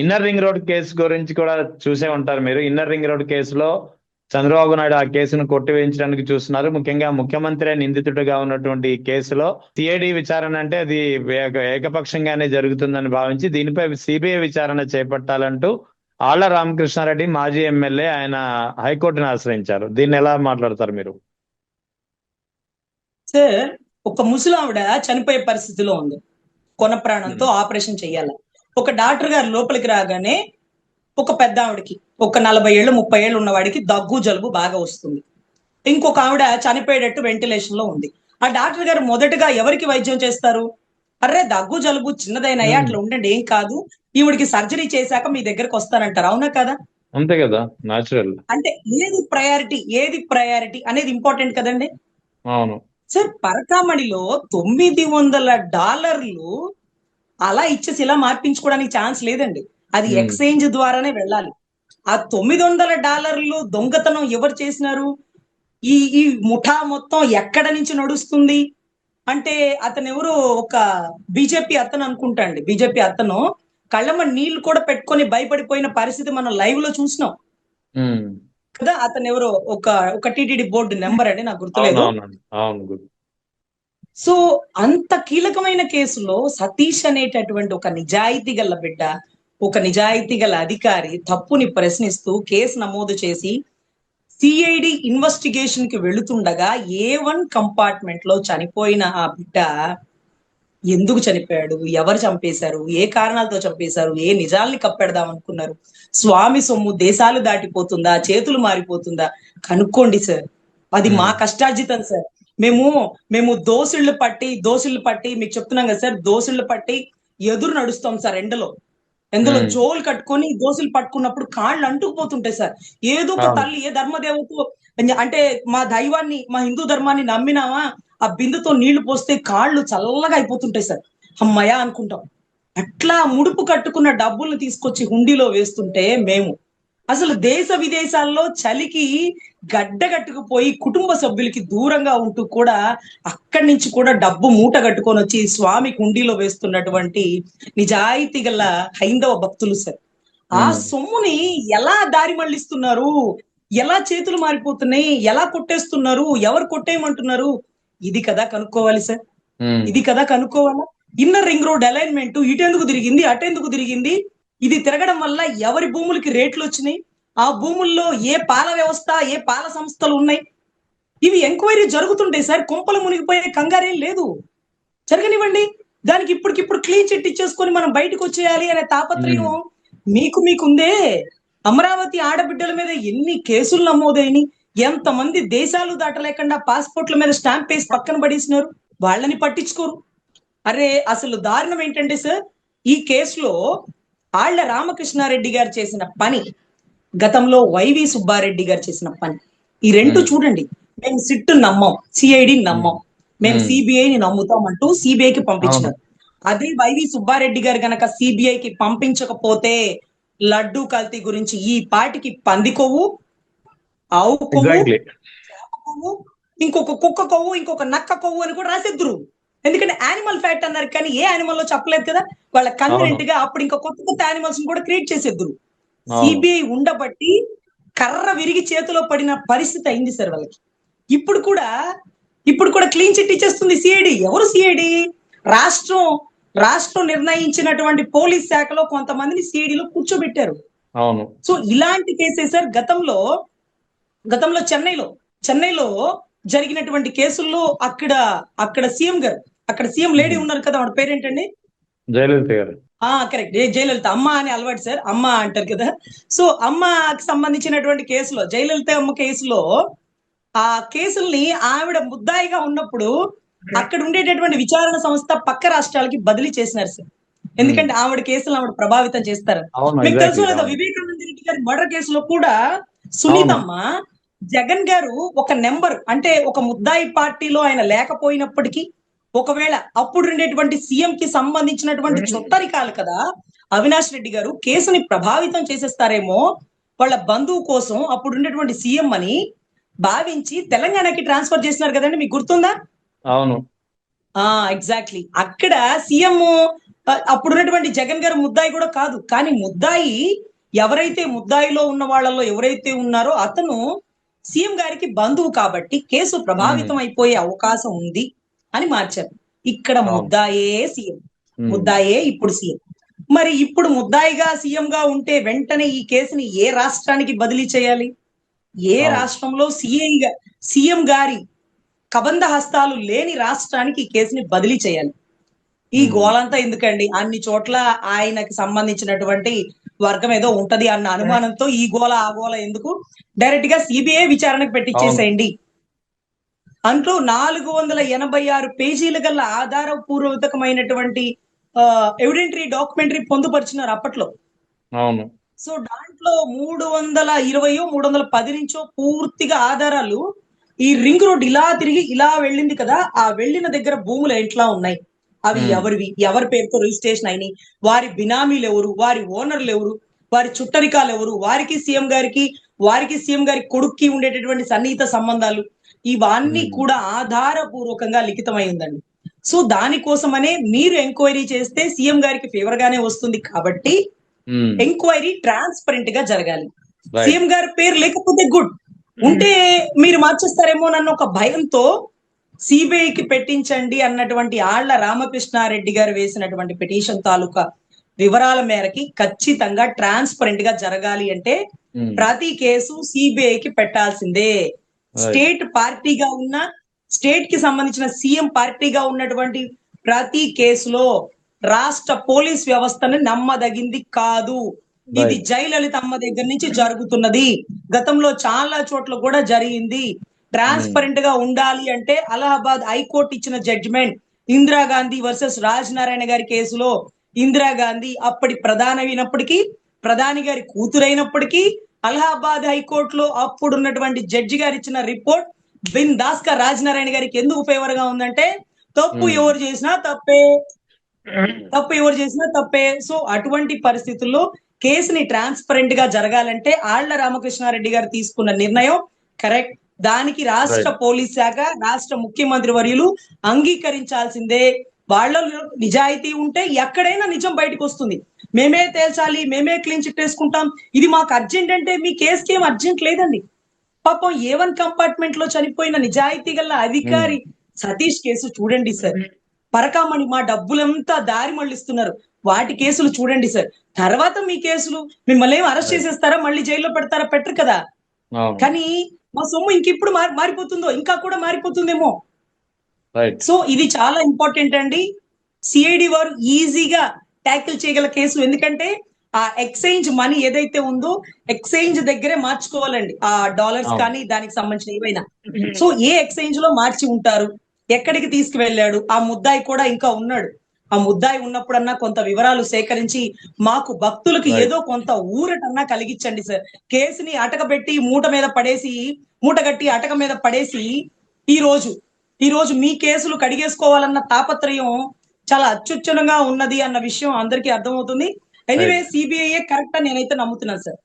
Inner ring road case గురించి కూడా చూసే ఉంటారు మీరు. ఇన్నర్ రింగ్ రోడ్ కేసులో చంద్రబాబు నాయుడు ఆ కేసును కొట్టివేయించడానికి చూస్తున్నారు. ముఖ్యంగా ముఖ్యమంత్రి నిందితుడిగా ఉన్నటువంటి ఈ కేసులో సిఐడి విచారణ అంటే అది ఏకపక్షంగానే జరుగుతుందని భావించి దీనిపై సిబిఐ విచారణ చేపట్టాలంటూ ఆళ్ల రామకృష్ణారెడ్డి మాజీ ఎమ్మెల్యే ఆయన హైకోర్టును ఆశ్రయించారు. దీన్ని ఎలా మాట్లాడతారు మీరు? సార్, ఒక ముసలావిడ చనిపోయే పరిస్థితిలో ఉంది. కొన ప్రాణంతో ఆపరేషన్ చెయ్యాలి. ఒక డాక్టర్ గారు లోపలికి రాగానే ఒక పెద్ద ఆవిడకి, ఒక 40 ఏళ్ళు 30 ఏళ్ళు ఉన్నవాడికి దగ్గు జలుబు బాగా వస్తుంది. ఇంకొక ఆవిడ చనిపోయేటట్టు వెంటిలేషన్ లో ఉంది. ఆ డాక్టర్ గారు మొదటగా ఎవరికి వైద్యం చేస్తారు? అర్రే, దగ్గు జలుబు చిన్నదైనయా, అట్లా ఉండండి, ఏం కాదు, ఈవిడికి సర్జరీ చేశాక మీ దగ్గరకు వస్తానంటారు. అవునా కదా? అంతే కదా, న్యాచురల్. అంటే ఏది ప్రయారిటీ అనేది ఇంపార్టెంట్ కదండి. అవును సార్, పరకామణిలో $900 అలా ఇచ్చేసి ఇలా మార్పించుకోవడానికి ఛాన్స్ లేదండి. అది ఎక్స్చేంజ్ ద్వారానే వెళ్ళాలి. ఆ $900 దొంగతనం ఎవరు చేసినారు? ఈ ఈ ముఠా మొత్తం ఎక్కడ నుంచి నడుస్తుంది అంటే అతను ఎవరు, ఒక బీజేపీ అతను అనుకుంటా అండి. బీజేపీ అతను కళ్ళమ్మ నీళ్లు కూడా పెట్టుకొని భయపడిపోయిన పరిస్థితి మనం లైవ్ లో చూసినాం కదా. అతను ఎవరో ఒక టీటీడీ బోర్డు నెంబర్ అండి, నాకు గుర్తులేదు. సో అంత కీలకమైన కేసులో సతీష్ అనేటటువంటి ఒక నిజాయితీ గల బిడ్డ, ఒక నిజాయితీ గల అధికారి తప్పుని ప్రశ్నిస్తూ కేసు నమోదు చేసి సిఐడి ఇన్వెస్టిగేషన్ కి వెళుతుండగా A1 కంపార్ట్మెంట్ లో చనిపోయిన ఆ బిడ్డ ఎందుకు చనిపోయాడు, ఎవరు చంపేశారు, ఏ కారణాలతో చంపేశారు, ఏ నిజాల్ని కప్పెడదాం అనుకున్నారు, స్వామి సొమ్ము దేశాలు దాటిపోతుందా, చేతులు మారిపోతుందా, కనుక్కోండి సార్. అది మా కష్టార్జితం సార్. మేము దోసుళ్ళు పట్టి మీకు చెప్తున్నాం కదా సార్, దోసుళ్ళు పట్టి ఎదురు నడుస్తాం సార్ ఎండలో జోలు కట్టుకొని దోసులు పట్టుకున్నప్పుడు కాళ్ళు అంటుకుపోతుంటాయి సార్. ఏదో ఒక తల్లి, ఏ ధర్మదేవత అంటే మా దైవాన్ని, మా హిందూ ధర్మాన్ని నమ్మినావా, ఆ బిందుతో నీళ్లు పోస్తే కాళ్ళు చల్లగా అయిపోతుంటాయి సార్. అమ్మయ్య అనుకుంటాం. అట్లా ముడుపు కట్టుకున్న డబ్బుల్ని తీసుకొచ్చి హుండీలో వేస్తుంటే మేము అసలు దేశ విదేశాల్లో చలికి గడ్డగట్టుకుపోయి కుటుంబ సభ్యులకి దూరంగా ఉంటూ కూడా అక్కడి నుంచి కూడా డబ్బు మూట కట్టుకొని వచ్చి స్వామి కుండీలో వేస్తున్నటువంటి నిజాయితీ గల హైందవ భక్తులు సార్. ఆ సొమ్ముని ఎలా దారి మళ్లిస్తున్నారు, ఎలా చేతులు మారిపోతున్నాయి, ఎలా కొట్టేస్తున్నారు, ఎవరు కొట్టేయమంటున్నారు, ఇది కదా కనుక్కోవాలి సార్. ఇది కదా కనుక్కోవాలా. ఇన్నర్ రింగ్ రోడ్ అలైన్మెంట్ ఇటెందుకు తిరిగింది, అటెందుకు తిరిగింది, ఇది తిరగడం వల్ల ఎవరి భూములకి రేట్లు వచ్చినాయి, ఆ భూముల్లో ఏ పాల వ్యవస్థ, ఏ పాల సంస్థలు ఉన్నాయి, ఇవి ఎంక్వైరీ జరుగుతుంటాయి సార్. కుంపలు మునిగిపోయే కంగారేం లేదు, జరగనివ్వండి. దానికి ఇప్పటికిప్పుడు క్లీన్ చిట్ ఇచ్చేసుకొని మనం బయటకు వచ్చేయాలి అనే తాపత్రయం మీకుందే. అమరావతి ఆడబిడ్డల మీద ఎన్ని కేసులు నమోదైనవి, ఎంతమంది దేశాలు దాటలేకుండా పాస్పోర్ట్ల మీద స్టాంప్ వేసి పక్కన పడేసినారు, వాళ్ళని పట్టించుకోరు. అరే, అసలు దారుణం ఏంటంటే సార్, ఈ కేసులో ఆళ్ల రామకృష్ణారెడ్డి గారు చేసిన పని, గతంలో వైవి సుబ్బారెడ్డి గారు చేసిన పని, ఈ రెండు చూడండి. మేము సిట్ నమ్మం, సిఐడి నమ్మం, మేము సిబిఐని నమ్ముతాం అంటూ సిబిఐకి పంపించినారు. అదే వైవి సుబ్బారెడ్డి గారు గనక సిబిఐకి పంపించకపోతే లడ్డు కల్తీ గురించి ఈ పాటికి పంది కొవ్వు, ఆవు కొవ్వు, ఇంకొక కుక్క కొవ్వు, ఇంకొక నక్క కొవ్వు అని కూడా రాసేద్దరు. ఎందుకంటే యానిమల్ ఫ్యాక్ట్ అన్నారు కానీ ఏ యానిమల్ లో చెప్పలేదు కదా. వాళ్ళ కన్వీనెంట్ గా అప్పుడు ఇంకా కొత్త యానిమల్స్ కూడా క్రియేట్ చేసేద్దరు. సిబిఐ ఉండబట్టి కర్ర విరిగి చేతిలో పడిన పరిస్థితి అయింది సార్ వాళ్ళకి. ఇప్పుడు కూడా క్లీన్ చిట్ ఇచ్చేస్తుంది సిఐడి. ఎవరు సిఐడి? రాష్ట్రం నిర్ణయించినటువంటి పోలీస్ శాఖలో కొంతమందిని సిఐడిలో కూర్చోబెట్టారు. సో ఇలాంటి కేసే సార్ గతంలో చెన్నైలో జరిగినటువంటి కేసుల్లో అక్కడ సీఎం గారు, అక్కడ సీఎం లేడీ ఉన్నారు కదా, ఆవిడ పేరేంటండి? జయలలిత గారు. కరెక్ట్, జయలలిత. అమ్మ అని అలవాటు సార్, అమ్మ అంటారు కదా. సో అమ్మకి సంబంధించినటువంటి కేసులో, జయలలిత అమ్మ కేసులో, ఆ కేసుల్ని ఆవిడ ముద్దాయిగా ఉన్నప్పుడు అక్కడ ఉండేటటువంటి విచారణ సంస్థ పక్క రాష్ట్రాలకి బదిలీ చేసినారు సార్. ఎందుకంటే ఆవిడ కేసులు ఆవిడ ప్రభావితం చేస్తారు. మీకు తెలుసు లేదా, వివేకానంద రెడ్డి గారి మర్డర్ కేసులో కూడా సునీతమ్మ, జగన్ గారు ఒక నెంబర్, అంటే ఒక ముద్దాయి పార్టీలో ఆయన లేకపోయినప్పటికీ ఒకవేళ అప్పుడు ఉండేటువంటి సీఎం కి సంబంధించినటువంటి చుట్టరికాలు కదా, అవినాష్ రెడ్డి గారు కేసుని ప్రభావితం చేసేస్తారేమో వాళ్ళ బంధువు కోసం అప్పుడు ఉండేటువంటి సీఎం అని భావించి తెలంగాణకి ట్రాన్స్ఫర్ చేసినారు కదండి, మీకు గుర్తుందా? అవును, ఎగ్జాక్ట్లీ. అక్కడ సీఎం అప్పుడున్నటువంటి జగన్ గారు ముద్దాయి కూడా కాదు. కానీ ముద్దాయి ఎవరైతే ముద్దాయిలో ఉన్న వాళ్ళలో ఎవరైతే ఉన్నారో అతను సీఎం గారికి బంధువు కాబట్టి కేసు ప్రభావితం అయిపోయే అవకాశం ఉంది అని మార్చారు. ఇక్కడ ముద్దాయే సీఎం, ముద్దాయే ఇప్పుడు సీఎం. మరి ఇప్పుడు ముద్దాయిగా సీఎం గా ఉంటే వెంటనే ఈ కేసుని ఏ రాష్ట్రానికి బదిలీ చేయాలి? ఏ రాష్ట్రంలో సీఎం గారి కబంధ హస్తాలు లేని రాష్ట్రానికి ఈ కేసుని బదిలీ చేయాలి. ఈ గోలంతా ఎందుకండి? అన్ని చోట్ల ఆయనకి సంబంధించినటువంటి వర్గం ఏదో ఉంటది అన్న అనుమానంతో ఈ గోల ఆ గోల ఎందుకు? డైరెక్ట్ గా సిబిఐ విచారణకు పెట్టించేసేయండి అంటూ 486 పేజీల గల ఆధారపూర్వకమైనటువంటి ఎవిడెంటరీ డాక్యుమెంటరీ పొందుపరిచినారు అప్పట్లో. అవును. సో దాంట్లో 320 310 నుంచో పూర్తిగా ఆధారాలు ఈ రింగ్ రోడ్ ఇలా తిరిగి ఇలా వెళ్ళింది కదా, ఆ వెళ్ళిన దగ్గర భూములు ఎట్లా ఉన్నాయి, అవి ఎవరివి, ఎవరి పేరుతో రిజిస్ట్రేషన్ అయినాయి, వారి బినామీలు ఎవరు, వారి ఓనర్లు ఎవరు, వారి చుట్టరికాలు ఎవరు, వారికి సీఎం గారి కొడుక్కి ఉండేటటువంటి సన్నిహిత సంబంధాలు, ఇవన్నీ కూడా ఆధారపూర్వకంగా లిఖితమై ఉందండి. సో దానికోసమనే మీరు ఎంక్వైరీ చేస్తే సీఎం గారికి ఫేవర్ గానే వస్తుంది కాబట్టి ఎంక్వైరీ ట్రాన్స్పరెంట్ గా జరగాలి. సీఎం గారి పేరు లేకపోతే గుడ్, ఉంటే మీరు మార్చేస్తారేమో నన్ను ఒక భయంతో సిబిఐకి పెట్టించండి అన్నటువంటి ఆళ్ల రామకృష్ణారెడ్డి గారు వేసినటువంటి పిటిషన్ తాలూకా వివరాల మేరకి ఖచ్చితంగా ట్రాన్స్పరెంట్ గా జరగాలి అంటే ప్రతి కేసు సిబిఐకి పెట్టాల్సిందే. స్టేట్ పార్టీగా ఉన్న, స్టేట్ కి సంబంధించిన సీఎం పార్టీగా ఉన్నటువంటి ప్రతి కేసులో రాష్ట్ర పోలీస్ వ్యవస్థను నమ్మదగింది కాదు. ఇది జయలలితమ్మ దగ్గర నుంచి జరుగుతున్నది, గతంలో చాలా చోట్ల కూడా జరిగింది. ట్రాన్స్పరెంట్ గా ఉండాలి అంటే అలహాబాద్ హైకోర్టు ఇచ్చిన జడ్జిమెంట్ ఇందిరాగాంధీ వర్సెస్ రాజ్ నారాయణ గారి కేసులో ఇందిరాగాంధీ అప్పటి ప్రధాని గారి కూతురైనప్పటికీ అలహాబాద్ హైకోర్టులో అప్పుడున్నటువంటి జడ్జి గారు ఇచ్చిన రిపోర్ట్ బిందాస్ గా రాజ్ నారాయణ గారికి ఎందుకు ఫేవర్ గా ఉందంటే తప్పు ఎవరు చేసినా తప్పే. సో అటువంటి పరిస్థితుల్లో కేసుని ట్రాన్స్పరెంట్ గా జరగాలంటే ఆళ్ల రామకృష్ణారెడ్డి గారు తీసుకున్న నిర్ణయం కరెక్ట్. దానికి రాష్ట్ర పోలీస్ శాఖ, రాష్ట్ర ముఖ్యమంత్రి వర్యులు అంగీకరించాల్సిందే. వాళ్ళలో నిజాయితీ ఉంటే ఎక్కడైనా నిజం బయటకు వస్తుంది. మేమే తేల్చాలి, మేమే క్లీన్ చిట్ వేసుకుంటాం, ఇది మాకు అర్జెంట్ అంటే మీ కేసుకి ఏం అర్జెంట్ లేదండి. పాపం A1 కంపార్ట్మెంట్ లో చనిపోయిన నిజాయితీ గల అధికారి సతీష్ కేసు చూడండి సార్. పరకామణి మా డబ్బులంతా దారి మళ్ళిస్తున్నారు, వాటి కేసులు చూడండి సార్. తర్వాత మీ కేసులు మిమ్మల్ని ఏం అరెస్ట్ చేసేస్తారా, మళ్ళీ జైల్లో పెడతారా? పెట్టరు కదా. కానీ మా సొమ్ము ఇంకెప్పుడు మారిపోతుందో, ఇంకా కూడా మారిపోతుందేమో. సో ఇది చాలా ఇంపార్టెంట్ అండి. సిఐడి వారు ఈజీగా ట్యాకిల్ చేయగల కేసులు, ఎందుకంటే ఆ ఎక్స్చేంజ్ మనీ ఏదైతే ఉందో ఎక్స్చేంజ్ దగ్గరే మార్చుకోవాలండి ఆ డాలర్స్ కానీ దానికి సంబంధించిన ఏవైనా. సో ఏ ఎక్స్చేంజ్ లో మార్చి ఉంటారు, ఎక్కడికి తీసుకువెళ్ళాడు, ఆ ముద్దాయి కూడా ఇంకా ఉన్నాడు, ఆ ముద్దాయి ఉన్నప్పుడన్నా కొంత వివరాలు సేకరించి మాకు భక్తులకు ఏదో కొంత ఊరటన్నా కలిగించండి సార్. కేసుని అటకబెట్టి మూటగట్టి అటక మీద పడేసి ఈ రోజు మీ కేసులు కడిగేసుకోవాలన్న తాపత్రయం చాలా అత్యుచ్చనంగా ఉన్నది అన్న విషయం అందరికీ అర్థమవుతుంది. ఎనీవే సిబిఐ కరెక్ట్ అని నేనైతే నమ్ముతున్నాను సార్.